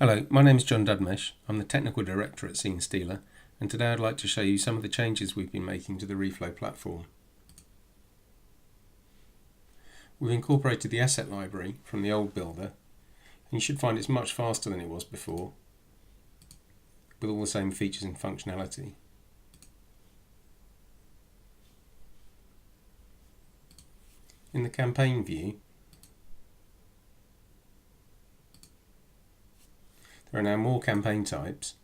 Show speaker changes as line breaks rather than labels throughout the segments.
Hello, my name is John Dudmesh. I'm the Technical Director at Scene Stealer, and today I'd like to show you some of the changes we've been making to the Reflow platform. We've incorporated the asset library from the old builder, and you should find it's much faster than it was before, with all the same features and functionality. In the campaign view, there are now more campaign types,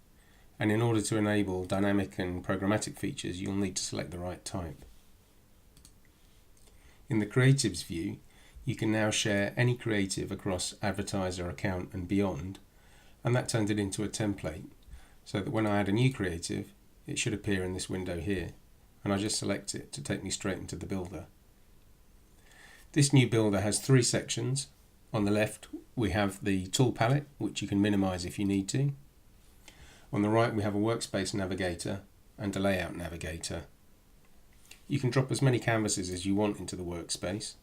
and in order to enable dynamic and programmatic features, you'll need to select the right type. In the Creatives view, you can now share any creative across advertiser, account and beyond, and that turns it into a template, so that when I add a new creative, it should appear in this window here, and I just select it to take me straight into the builder. This new builder has three sections. On the left, we have the tool palette, which you can minimize if you need to. On the right, we have a workspace navigator and a layout navigator. You can drop as many canvases as you want into the workspace,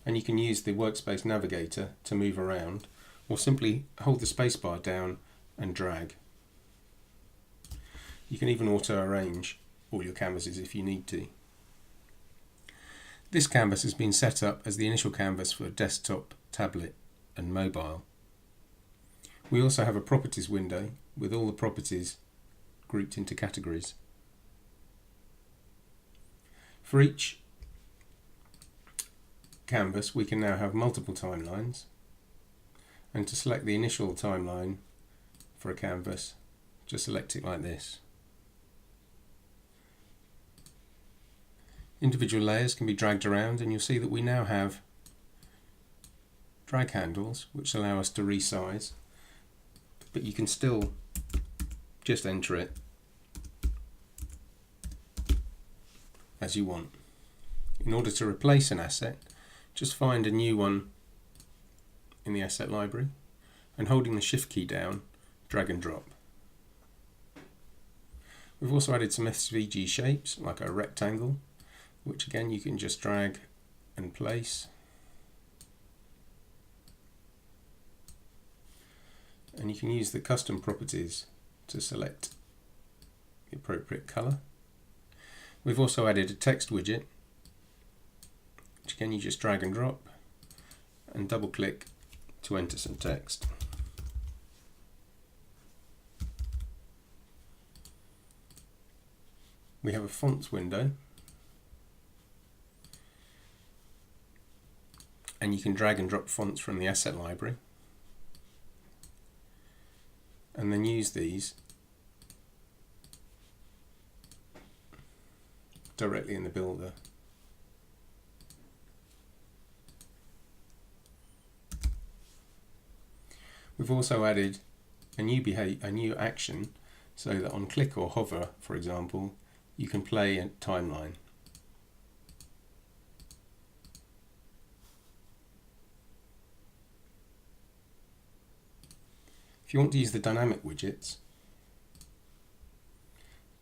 and you can use the workspace navigator to move around, or simply hold the spacebar down and drag. You can even auto-arrange all your canvases if you need to. This canvas has been set up as the initial canvas for desktop, tablet and mobile. We also have a properties window with all the properties grouped into categories. For each canvas, we can now have multiple timelines, and to select the initial timeline for a canvas, just select it like this. Individual layers can be dragged around, and you'll see that we now have drag handles which allow us to resize, but you can still just enter it as you want. In order to replace an asset, just find a new one in the asset library, and holding the shift key down, drag and drop. We've also added some SVG shapes like a rectangle, which again you can just drag and place. And you can use the custom properties to select the appropriate colour. We've also added a text widget, which again you just drag and drop and double click to enter some text. We have a fonts window, and you can drag and drop fonts from the asset library and then use these directly in the builder. We've also added a new action, so that on click or hover, for example, you can play a timeline. If you want to use the dynamic widgets,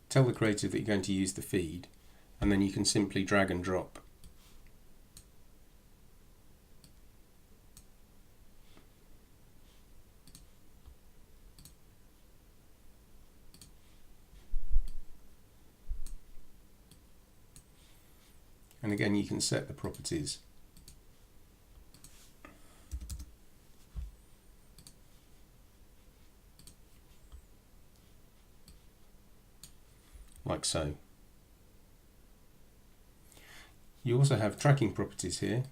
tell the creative that you're going to use the feed, and then you can simply drag and drop. And again, you can set the properties. Like so. You also have tracking properties here.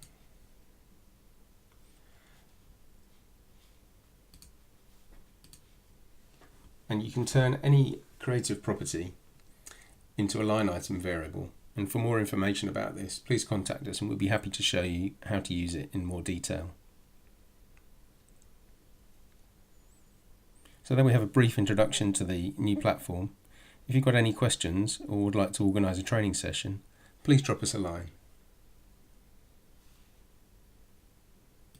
And you can turn any creative property into a line item variable. And for more information about this, please contact us and we'll be happy to show you how to use it in more detail. So then we have a brief introduction to the new platform. If you've got any questions or would like to organise a training session, please drop us a line.